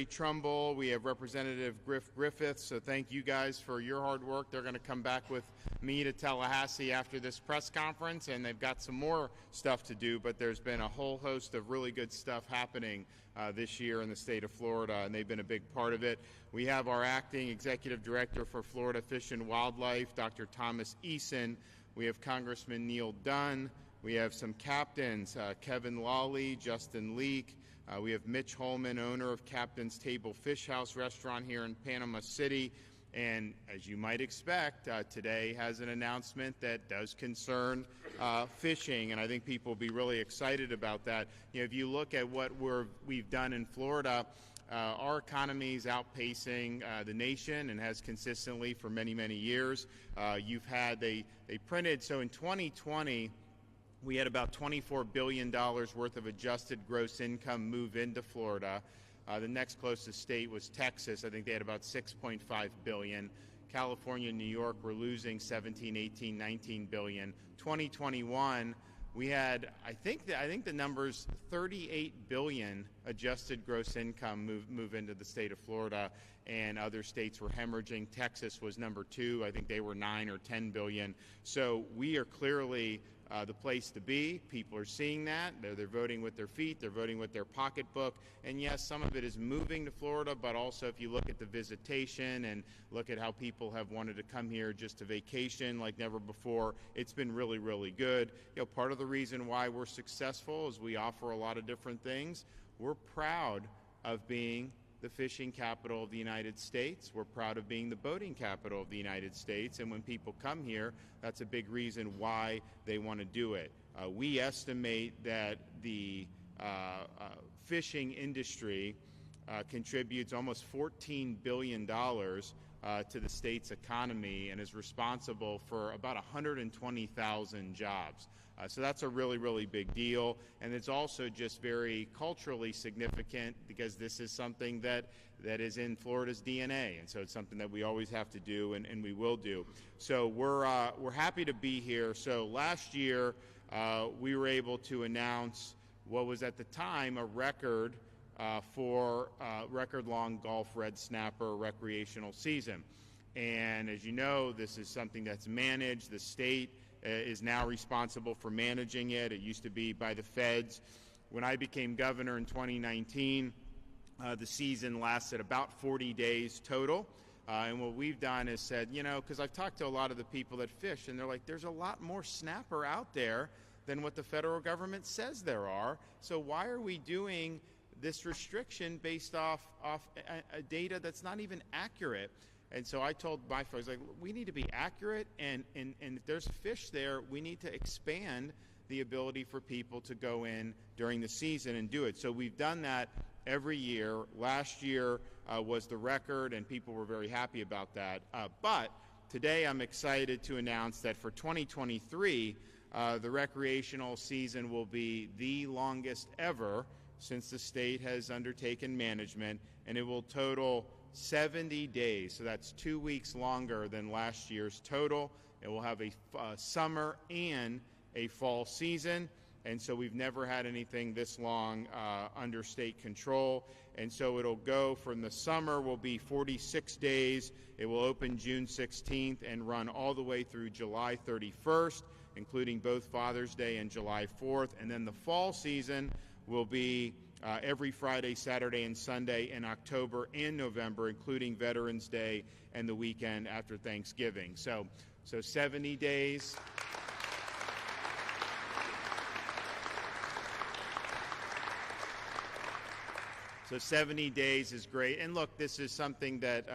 Secretary Trumbull. We have Representative Griffiths. So thank you guys for your hard work. They're going to come back with me to Tallahassee after this press conference, and they've got some more stuff to do, but there's been a whole host of really good stuff happening this year in the state of Florida, and they've been a big part of it. We have our acting executive director for Florida Fish and Wildlife, Dr. Thomas Eason. We have Congressman Neil Dunn. We have some captains, Kevin Lawley, Justin Leake. We have Mitch Holman, owner of Captain's Table Fish House restaurant here in Panama City. And as you might expect, today has an announcement that does concern fishing, and I think people will be really excited about that. You know, if you look at what we've done in Florida, our economy is outpacing the nation and has consistently for many, many years. They printed, so in 2020, we had about $24 billion worth of adjusted gross income move into Florida. The next closest state was Texas. I think they had about $6.5 billion. California and New York were losing 17, 18, 19 billion. 2021, we had, I think the number's 38 billion adjusted gross income move into the state of Florida, and other states were hemorrhaging. Texas was number 2. I think they were 9 or 10 billion. So we are clearly the place to be. People are seeing that. They're voting with their feet. They're voting with their pocketbook. And yes, some of it is moving to Florida, but also if you look at the visitation and look at how people have wanted to come here just to vacation like never before, it's been really, really good. You know, part of the reason why we're successful is we offer a lot of different things. We're proud of being the fishing capital of the United States. We're proud of being the boating capital of the United States. And when people come here, that's a big reason why they want to do it. We estimate that the fishing industry contributes almost $14 billion to the state's economy and is responsible for about 120,000 jobs. So that's a really, really big deal. And it's also just very culturally significant because this is something that is in Florida's DNA. And so it's something that we always have to do and we will do. So we're happy to be here. So last year we were able to announce what was at the time a record for record-long Gulf red snapper recreational season. And as you know, this is something that's managed. The state is now responsible for managing it. It used to be by the feds. When I became governor in 2019, the season lasted about 40 days total. And what we've done is said, you know, because I've talked to a lot of the people that fish, and they're like, there's a lot more snapper out there than what the federal government says there are. So why are we doing this restriction based off a data that's not even accurate? And so I told my folks, like, we need to be accurate, and if there's fish there, we need to expand the ability for people to go in during the season and do it. So we've done that every year. Last year was the record, and people were very happy about that. But today I'm excited to announce that for 2023, the recreational season will be the longest ever since the state has undertaken management, and it will total 70 days. So that's 2 weeks longer than last year's total. It will have a summer and a fall season, and so we've never had anything this long under state control. And so it'll go from the summer will be 46 days. It will open June 16th and run all the way through July 31st, including both Father's Day and July 4th. And then the fall season will be every Friday, Saturday, and Sunday in October and November, including Veterans Day and the weekend after Thanksgiving. So 70 days. So 70 days is great. And look, this is something that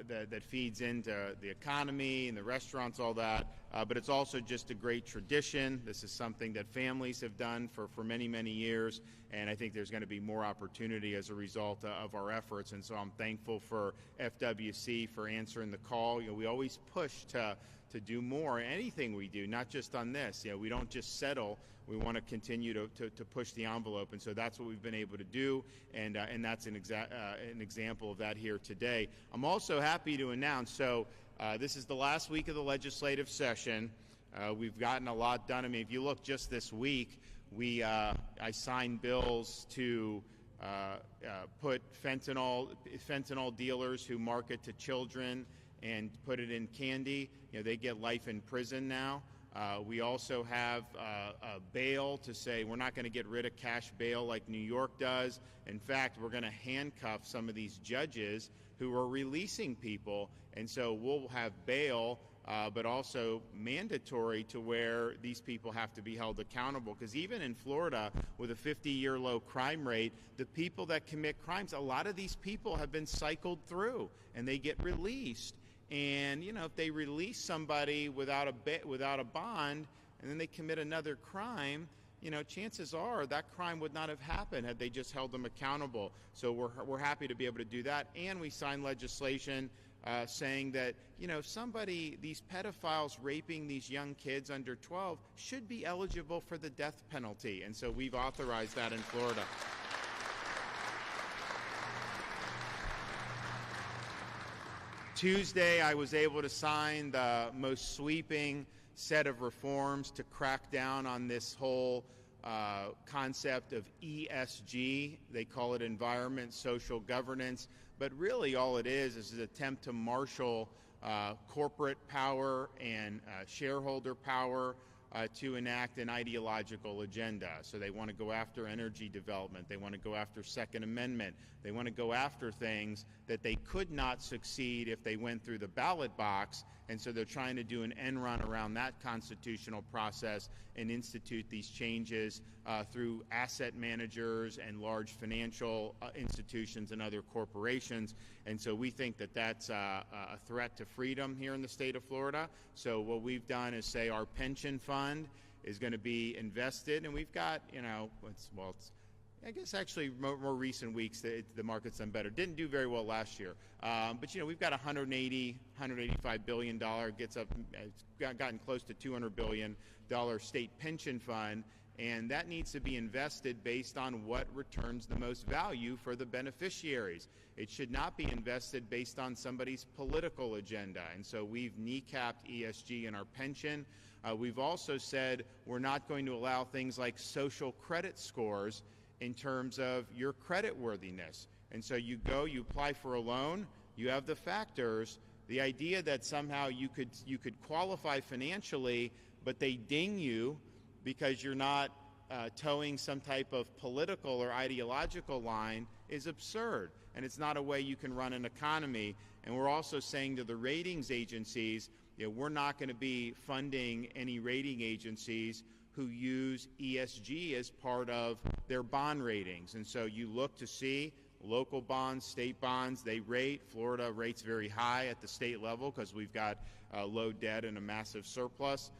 that feeds into the economy and the restaurants, all that. But it's also just a great tradition. This is something that families have done for many, many years. And I think there's going to be more opportunity as a result of our efforts. And so I'm thankful for FWC for answering the call. You know, we always push to do more, anything we do, not just on this. You know, we don't just settle. We want to continue to push the envelope, and so that's what we've been able to do, and that's an example of that here today. I'm also happy to announce, so this is the last week of the legislative session. We've gotten a lot done. I mean, if you look just this week, I signed bills to put fentanyl dealers who market to children and put it in candy, they get life in prison now. We also have a bail to say we're not going to get rid of cash bail like New York does. In fact, we're going to handcuff some of these judges who are releasing people. And so we'll have bail, but also mandatory to where these people have to be held accountable. Because even in Florida, with a 50-year low crime rate, the people that commit crimes, a lot of these people have been cycled through and they get released. And, if they release somebody without a bond and then they commit another crime, chances are that crime would not have happened had they just held them accountable. So we're happy to be able to do that. And we signed legislation saying that, these pedophiles raping these young kids under 12 should be eligible for the death penalty. And so we've authorized that in Florida. Tuesday, I was able to sign the most sweeping set of reforms to crack down on this whole concept of ESG. They call it environment, social governance, but really all it is an attempt to marshal corporate power and shareholder power to enact an ideological agenda. So they want to go after energy development. They want to go after Second Amendment. They want to go after things that they could not succeed if they went through the ballot box. And so they're trying to do an end run around that constitutional process and institute these changes through asset managers and large financial institutions and other corporations. And so we think that that's a threat to freedom here in the state of Florida. So what we've done is say our pension fund is going to be invested, and we've got, I guess actually more recent weeks the market's done better. Didn't do very well last year, but we've got $185 billion, gotten close to $200 billion state pension fund, and that needs to be invested based on what returns the most value for the beneficiaries. It should not be invested based on somebody's political agenda, and so we've kneecapped ESG in our pension. We've also said we're not going to allow things like social credit scores in terms of your credit worthiness. And so you apply for a loan, you have the factors. The idea that somehow you could qualify financially, but they ding you because you're not towing some type of political or ideological line is absurd. And it's not a way you can run an economy. And we're also saying to the ratings agencies, we're not going to be funding any rating agencies who use ESG as part of their bond ratings. And so you look to see local bonds, state bonds, they rate. Florida rates very high at the state level because we've got low debt and a massive surplus.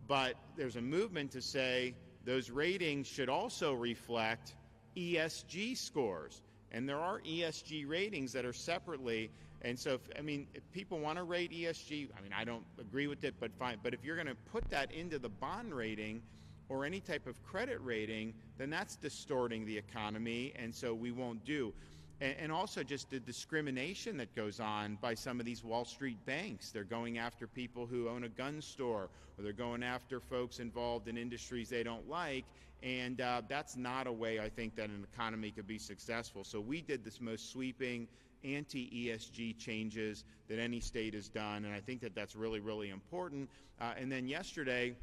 But there's a movement to say those ratings should also reflect ESG scores. And there are ESG ratings that are separately. And so, if people want to rate ESG, I don't agree with it, but fine. But if you're going to put that into the bond rating or any type of credit rating, then that's distorting the economy, and so we won't do. And also just the discrimination that goes on by some of these Wall Street banks. They're going after people who own a gun store, or they're going after folks involved in industries they don't like, and that's not a way I think that an economy could be successful. So we did this most sweeping anti-ESG changes that any state has done, and I think that that's really, really important. And then yesterday,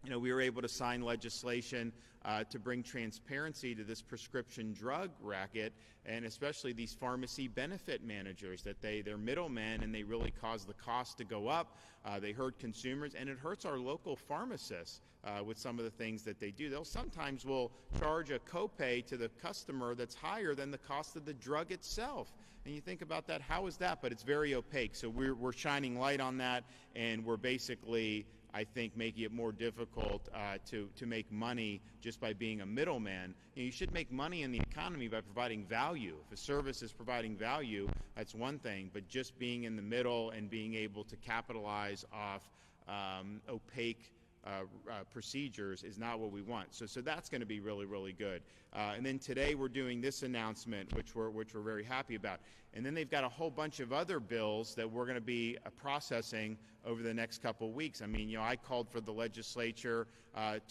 we were able to sign legislation to bring transparency to this prescription drug racket, and especially these pharmacy benefit managers, that they're middlemen and they really cause the cost to go up. They hurt consumers, and it hurts our local pharmacists with some of the things that they do. They'll sometimes will charge a copay to the customer that's higher than the cost of the drug itself. And you think about that, how is that? But it's very opaque. So we're shining light on that, and we're basically, I think, making it more difficult to make money just by being a middleman. You should make money in the economy by providing value. If a service is providing value, that's one thing, but just being in the middle and being able to capitalize off opaque procedures is not what we want. So that's going to be really, really good. And then today we're doing this announcement, which we're very happy about. And then they've got a whole bunch of other bills that we're going to be processing over the next couple of weeks. I called for the legislature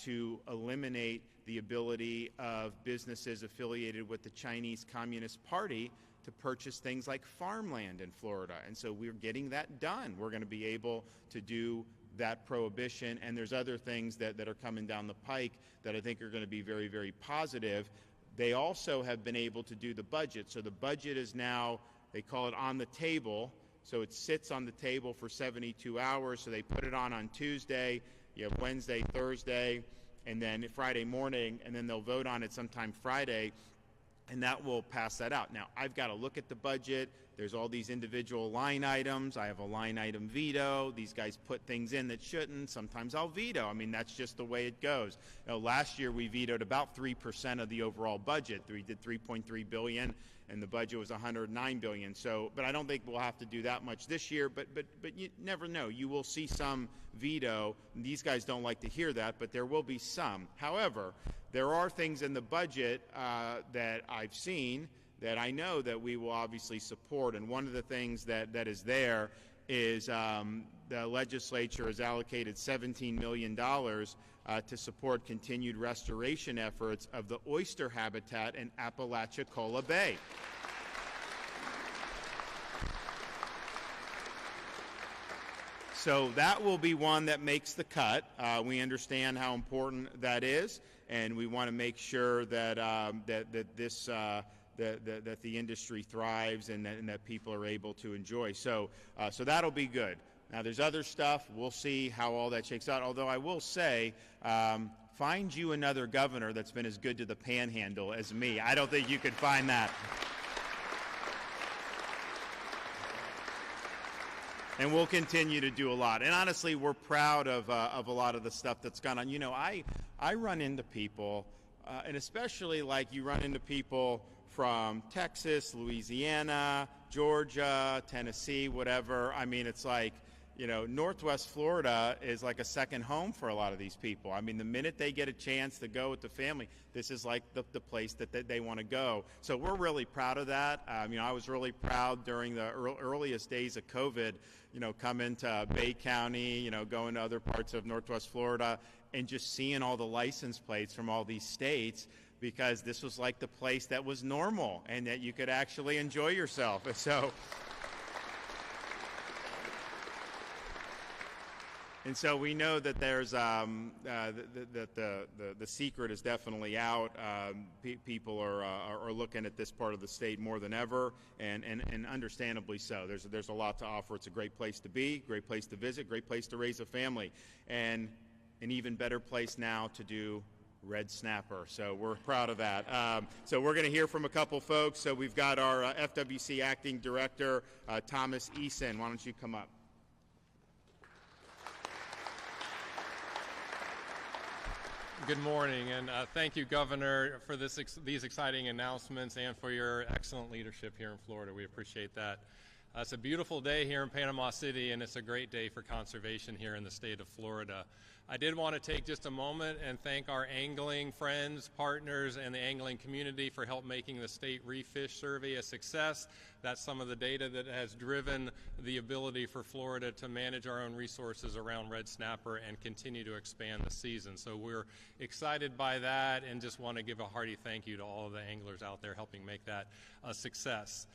to eliminate the ability of businesses affiliated with the Chinese Communist Party to purchase things like farmland in Florida. And so we're getting that done. We're going to be able to do that prohibition, and there's other things that are coming down the pike that I think are going to be very, very positive. They also have been able to do the budget. So the budget is now, they call it on the table, so it sits on the table for 72 hours. So they put it on Tuesday, you have Wednesday, Thursday, and then Friday morning, and then they'll vote on it sometime Friday, and that will pass that out. Now, I've got to look at the budget. There's all these individual line items. I have a line item veto. These guys put things in that shouldn't. Sometimes I'll veto. I mean, that's just the way it goes. You know, last year we vetoed about 3% of the overall budget. We did $3.3 billion, and the budget was $109 billion. So, but I don't think we'll have to do that much this year. But you never know. You will see some veto. These guys don't like to hear that, but there will be some. However, there are things in the budget that I've seen that I know that we will obviously support. And one of the things that is there is the legislature has allocated $17 million to support continued restoration efforts of the oyster habitat in Apalachicola Bay. So that will be one that makes the cut. We understand how important that is, and we want to make sure that that the industry thrives and that people are able to enjoy. So that'll be good. Now, there's other stuff. We'll see how all that shakes out. Although I will say, find you another governor that's been as good to the Panhandle as me. I don't think you could find that. And we'll continue to do a lot. And honestly, we're proud of a lot of the stuff that's gone on. You know, I run into people, and especially like you run into people from Texas, Louisiana, Georgia, Tennessee, whatever. I mean, it's like, you know, Northwest Florida is like a second home for a lot of these people. I mean, the minute they get a chance to go with the family, this is like the place that they want to go. So we're really proud of that. You know, I was really proud during the earliest days of COVID, you know, coming to Bay County, you know, going to other parts of Northwest Florida and just seeing all the license plates from all these states, because this was like the place that was normal and that you could actually enjoy yourself. And so we know that there's the secret is definitely out. People are looking at this part of the state more than ever, and understandably so. There's a lot to offer. It's a great place to be, great place to visit, great place to raise a family, and an even better place now to do red snapper. So we're proud of that. So we're going to hear from a couple folks. So we've got our FWC Acting Director, Thomas Eason. Why don't you come up? Good morning, and thank you, Governor, for these exciting announcements and for your excellent leadership here in Florida. We appreciate that. It's a beautiful day here in Panama City, and it's a great day for conservation here in the state of Florida. I did want to take just a moment and thank our angling friends, partners, and the angling community for help making the state Reef Fish Survey a success. That's some of the data that has driven the ability for Florida to manage our own resources around red snapper and continue to expand the season. So we're excited by that and just want to give a hearty thank you to all of the anglers out there helping make that a success.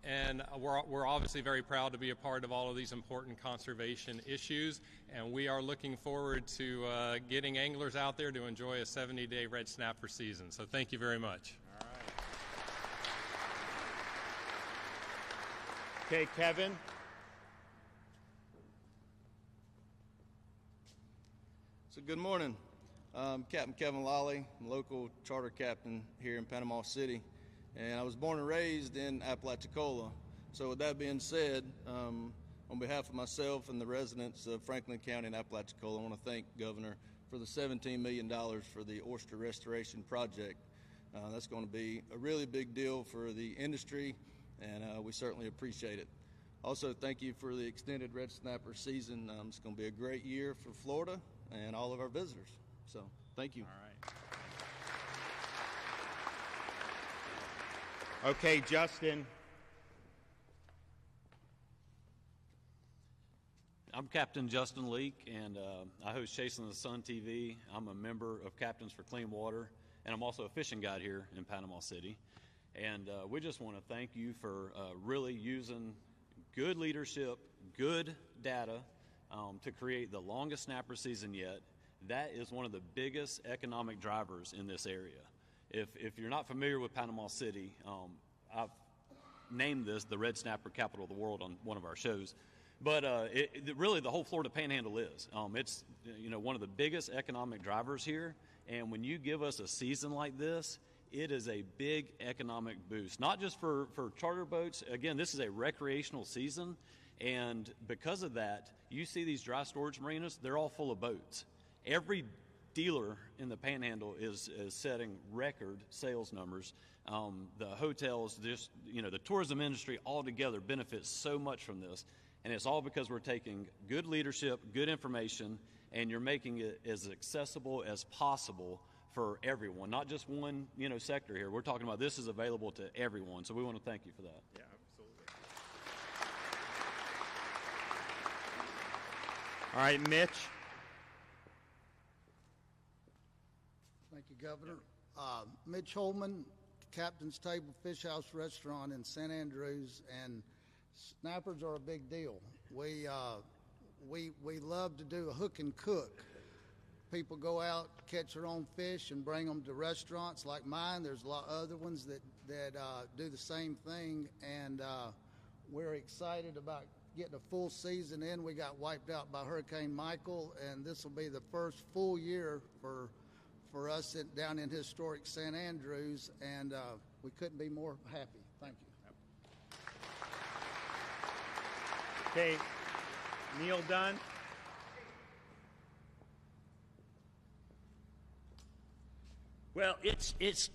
And we're obviously very proud to be a part of all of these important conservation issues, and we are looking forward to getting anglers out there to enjoy a 70-day red snapper season. So thank you very much. All right. Okay, Kevin. So good morning. I'm Captain Kevin Lawley. I'm a local charter captain here in Panama City. And I was born and raised in Apalachicola. So with that being said, on behalf of myself and the residents of Franklin County and Apalachicola, I want to thank Governor for the $17 million for the oyster restoration project. That's going to be a really big deal for the industry, and we certainly appreciate it. Also, thank you for the extended red snapper season. It's going to be a great year for Florida and all of our visitors. So thank you. All right. Okay, Justin. I'm Captain Justin Leake, and I host Chasing the Sun TV. I'm a member of Captains for Clean Water, and I'm also a fishing guide here in Panama City. And we just want to thank you for really using good leadership, good data to create the longest snapper season yet. That is one of the biggest economic drivers in this area. If you're not familiar with Panama City, I've named this the red snapper capital of the world on one of our shows. But really the whole Florida Panhandle is. It's one of the biggest economic drivers here. And when you give us a season like this, it is a big economic boost, not just for charter boats. Again, this is a recreational season. And because of that, you see these dry storage marinas, they're all full of boats. Every dealer in the Panhandle is setting record sales numbers. The hotels, just the tourism industry altogether benefits so much from this, and it's all because we're taking good leadership, good information, and you're making it as accessible as possible for everyone, not just one sector here. We're talking about this is available to everyone, so we want to thank you for that. Yeah, absolutely. All right, Mitch. Thank you, Governor. Mitch Holman, Captain's Table Fish House Restaurant in St. Andrews, and snappers are a big deal. We love to do a hook and cook. People go out, catch their own fish, and bring them to restaurants like mine. There's a lot of other ones that do the same thing, and we're excited about getting a full season in. We got wiped out by Hurricane Michael, and this will be the first full year for us down in historic St. Andrews, and we couldn't be more happy. Thank you. Okay, Neil Dunn. Well, it's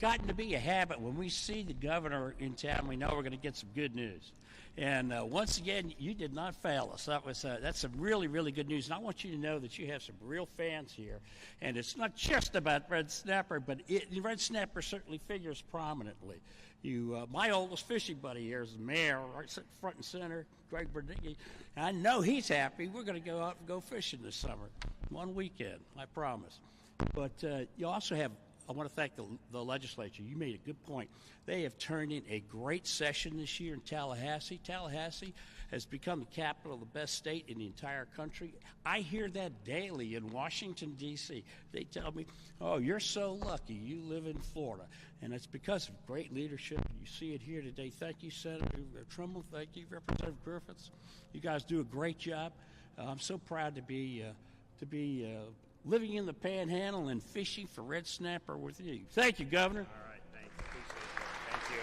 gotten to be a habit. When we see the governor in town, we know we're going to get some good news. And once again, you did not fail us. That's some really, really good news. And I want you to know that you have some real fans here. And it's not just about red snapper, but red snapper certainly figures prominently. My oldest fishing buddy here is the mayor, right front and center, Greg Bernighi. I know he's happy. We're going to go out and go fishing this summer, one weekend, I promise. But you also have, I want to thank the legislature. You made a good point. They have turned in a great session this year in Tallahassee. Tallahassee has become the capital of the best state in the entire country. I hear that daily in Washington, D.C. They tell me, oh, you're so lucky you live in Florida. And it's because of great leadership. You see it here today. Thank you, Senator Trimble. Thank you, Representative Griffiths. You guys do a great job. I'm so proud to be living in the Panhandle and fishing for red snapper with you. Thank you, Governor. All right, thanks. Appreciate that. Thank you.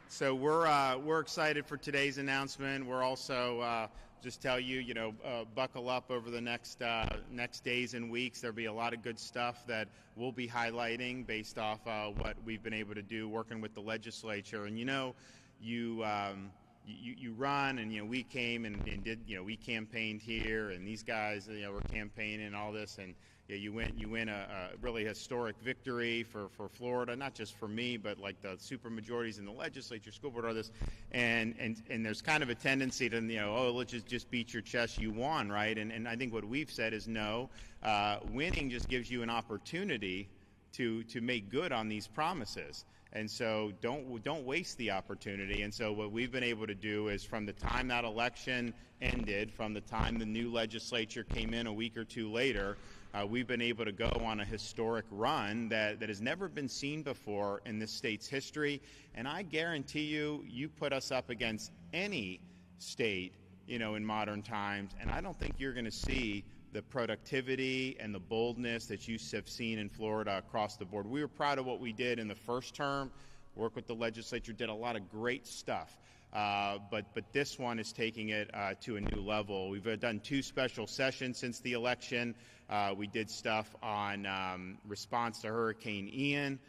So we're excited for today's announcement. We're also just tell you, buckle up over the next days and weeks. There'll be a lot of good stuff that we'll be highlighting based off what we've been able to do working with the legislature. And you run, and we came and did, we campaigned here, and these guys were campaigning and all this, and you win a really historic victory for Florida, not just for me, but like the super majorities in the legislature, school board, all this, and there's kind of a tendency to let's just beat your chest, you won, right? And I think what we've said is no, winning just gives you an opportunity to make good on these promises. And so don't waste the opportunity. And so what we've been able to do is, from the time that election ended, from the time the new legislature came in a week or two later, we've been able to go on a historic run that has never been seen before in this state's history. And I guarantee you put us up against any state, in modern times, and I don't think you're going to see the productivity and the boldness that you have seen in Florida across the board. We were proud of what we did in the first term, worked with the legislature, did a lot of great stuff. But this one is taking it to a new level. We've done 2 special sessions since the election. We did stuff on response to Hurricane Ian.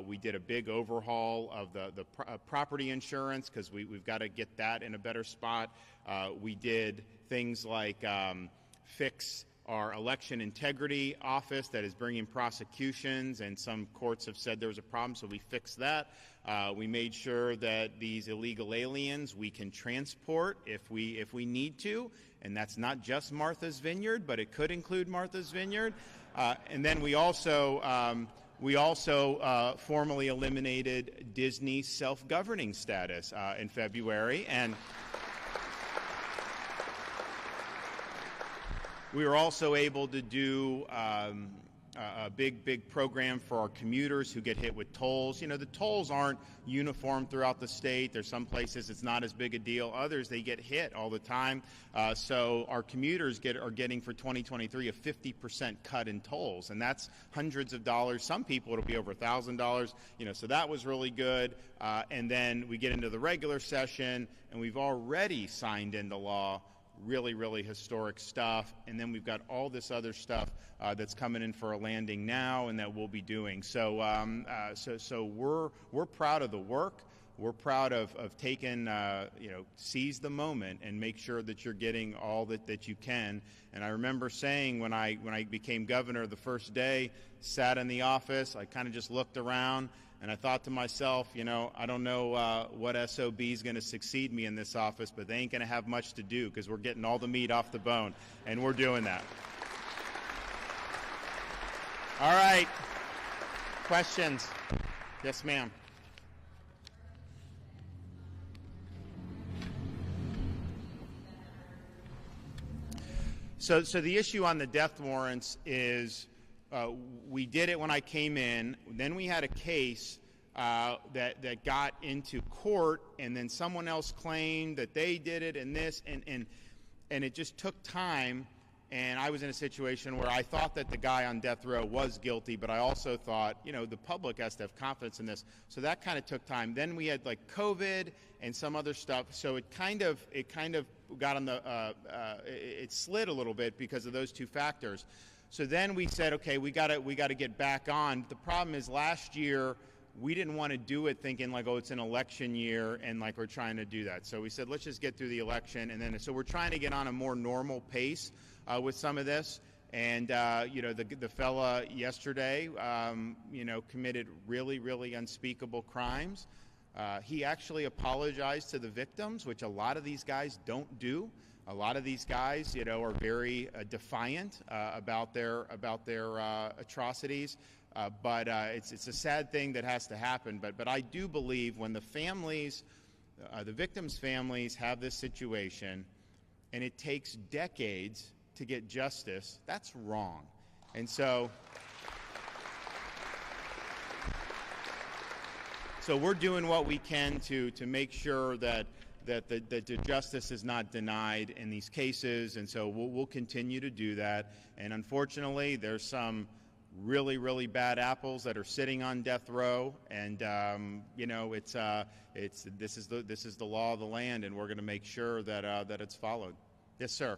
We did a big overhaul of the property insurance, because we've got to get that in a better spot. We did things like fix our election integrity office that is bringing prosecutions, and some courts have said there was a problem, so we fixed that. We made sure that these illegal aliens we can transport if we need to, and that's not just Martha's Vineyard, but it could include Martha's Vineyard. And then we also formally eliminated Disney's self-governing status in February, and we were also able to do a big program for our commuters who get hit with tolls. You know, the tolls aren't uniform throughout the state. There's some places it's not as big a deal. Others, they get hit all the time. So our commuters are getting for 2023 a 50% cut in tolls, and that's hundreds of dollars. Some people it'll be over $1,000. You know, so that was really good. And then we get into the regular session, and we've already signed into law really historic stuff, and then we've got all this other stuff that's coming in for a landing now, and that we'll be doing. So we're proud of the work. We're proud of taking seize the moment and make sure that you're getting all that you can. And I remember saying when I became governor the first day, sat in the office, I kind of just looked around. And I thought to myself, you know, I don't know what SOB is going to succeed me in this office, but they ain't going to have much to do because we're getting all the meat off the bone, and we're doing that. All right. Questions? Yes, ma'am. So the issue on the death warrants is we did it when I came in. Then we had a case that got into court, and then someone else claimed that they did it, and this, and it just took time. And I was in a situation where I thought that the guy on death row was guilty, but I also thought, you know, the public has to have confidence in this. So that kind of took time. Then we had like COVID and some other stuff. So it kind of got on the it slid a little bit because of those two factors. So then we said, okay, we got to get back on. The problem is last year we didn't want to do it thinking like, oh, it's an election year and like we're trying to do that. So we said, let's just get through the election, and then so we're trying to get on a more normal pace with some of this. And the fella yesterday, committed really unspeakable crimes. He actually apologized to the victims, which a lot of these guys don't do. A lot of these guys, are very defiant about their atrocities. But it's a sad thing that has to happen. But I do believe when the families, the victims' families, have this situation, and it takes decades to get justice, that's wrong. And so we're doing what we can to make sure that the justice is not denied in these cases, and so we'll continue to do that. And unfortunately, there's some really bad apples that are sitting on death row, and this is the law of the land, and we're going to make sure that it's followed. Yes, sir.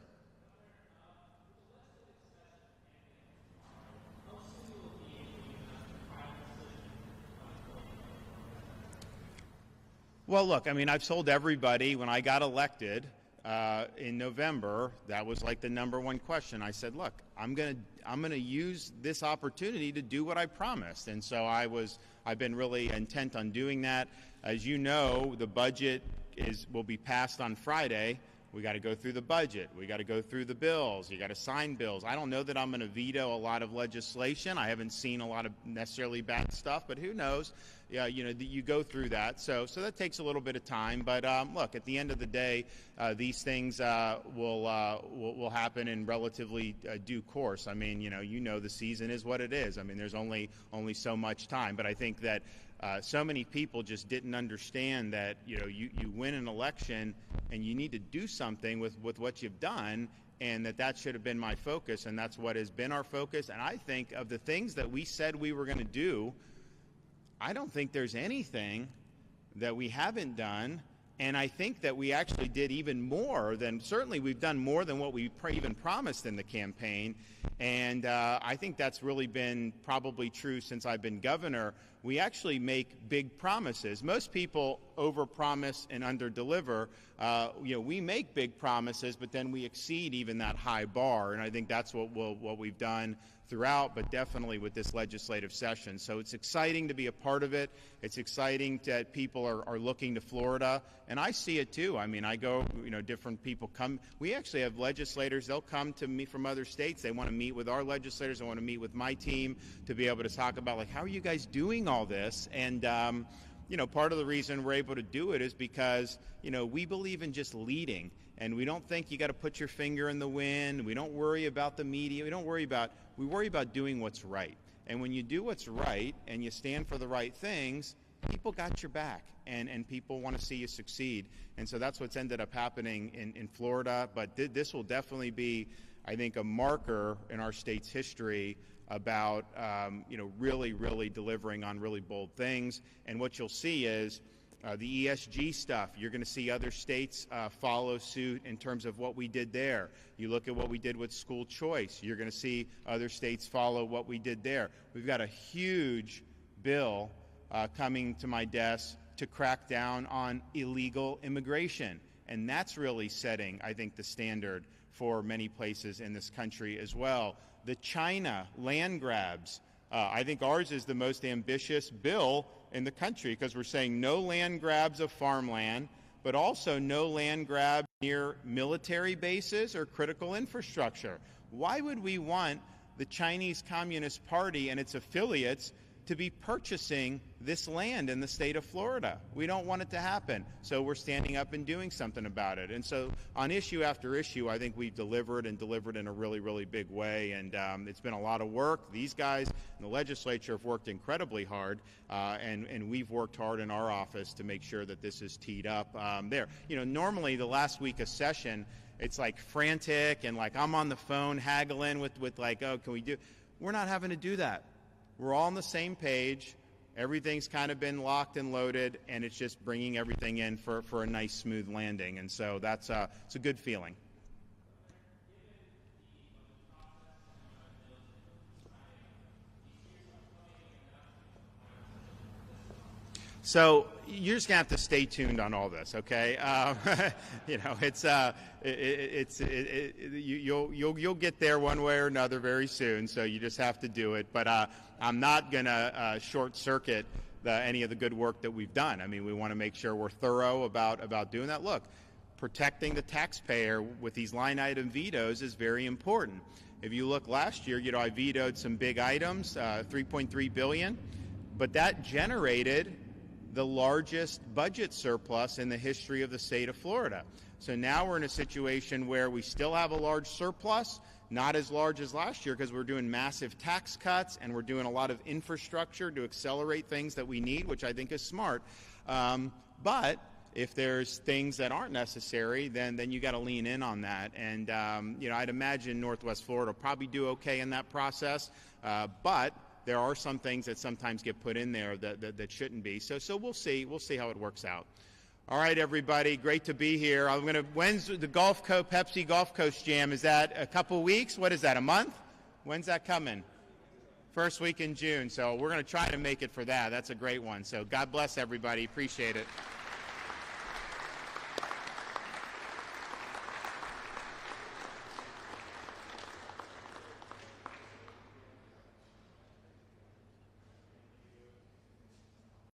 Well, look, I mean, I've told everybody when I got elected in November, that was like the number one question. I said, look, I'm gonna use this opportunity to do what I promised, and so I've been really intent on doing that. As you know, the budget will be passed on Friday. We got to go through the budget. We got to go through the bills. You got to sign bills. I don't know that I'm going to veto a lot of legislation. I haven't seen a lot of necessarily bad stuff, but who knows? Yeah, you go through that. So that takes a little bit of time. But look, at the end of the day, these things will happen in relatively due course. I mean, the season is what it is. I mean, there's only so much time. But I think that so many people just didn't understand that you win an election and you need to do something with what you've done, and that should have been my focus, and that's what has been our focus. And I think of the things that we said we were going to do, I don't think there's anything that we haven't done And I think that we actually did even more than, certainly we've done more than what we even promised in the campaign. And I think that's really been probably true since I've been governor. We actually make big promises. Most people overpromise and underdeliver. We make big promises, but then we exceed even that high bar. And I think that's what we've done throughout, but definitely with this legislative session. So it's exciting to be a part of it. It's exciting that people are looking to Florida, and I see it too. I mean, I go, different people come. We actually have legislators, they'll come to me from other states. They want to meet with our legislators. They want to meet with my team to be able to talk about, like, how are you guys doing all this? And, part of the reason we're able to do it is because, we believe in just leading. And we don't think you got to put your finger in the wind. We don't worry about the media. We worry about doing what's right. And when you do what's right and you stand for the right things, people got your back, and people want to see you succeed. And so that's what's ended up happening in Florida. But this will definitely be, I think, a marker in our state's history about, really, really delivering on really bold things. And what you'll see is, the ESG stuff, you're going to see other states follow suit in terms of what we did there. You look at what we did with school choice, you're going to see other states follow what we did there. We've got a huge bill coming to my desk to crack down on illegal immigration. And that's really setting, I think, the standard for many places in this country as well. The China land grabs, I think ours is the most ambitious bill in the country, because we're saying no land grabs of farmland, but also no land grabs near military bases or critical infrastructure. Why would we want the Chinese Communist Party and its affiliates to be purchasing this land in the state of Florida? We don't want it to happen. So we're standing up and doing something about it. And so on issue after issue, I think we've delivered in a really, really big way. And it's been a lot of work. These guys in the legislature have worked incredibly hard, and we've worked hard in our office to make sure that this is teed up there. Normally the last week of session, it's like frantic and like I'm on the phone haggling with like, oh, can we do? We're not having to do that. We're all on the same page. Everything's kind of been locked and loaded, and it's just bringing everything in for a nice, smooth landing. And so it's a good feeling. So you're just gonna have to stay tuned on all this, okay? You'll get there one way or another very soon. So you just have to do it. But I'm not gonna short circuit any of the good work that we've done. I mean, we want to make sure we're thorough about doing that. Look, protecting the taxpayer with these line item vetoes is very important. If you look last year, I vetoed some big items, $3.3 billion, but that generated the largest budget surplus in the history of the state of Florida. So now we're in a situation where we still have a large surplus, not as large as last year because we're doing massive tax cuts and we're doing a lot of infrastructure to accelerate things that we need, which I think is smart. But if there's things that aren't necessary, then you got to lean in on that. And I'd imagine Northwest Florida will probably do okay in that process, but there are some things that sometimes get put in there that shouldn't be. So we'll see. We'll see how it works out. All right, everybody, great to be here. When's the Pepsi Gulf Coast Jam? Is that a couple weeks? What is that, a month? When's that coming? First week in June. So we're going to try to make it for that. That's a great one. So God bless everybody. Appreciate it.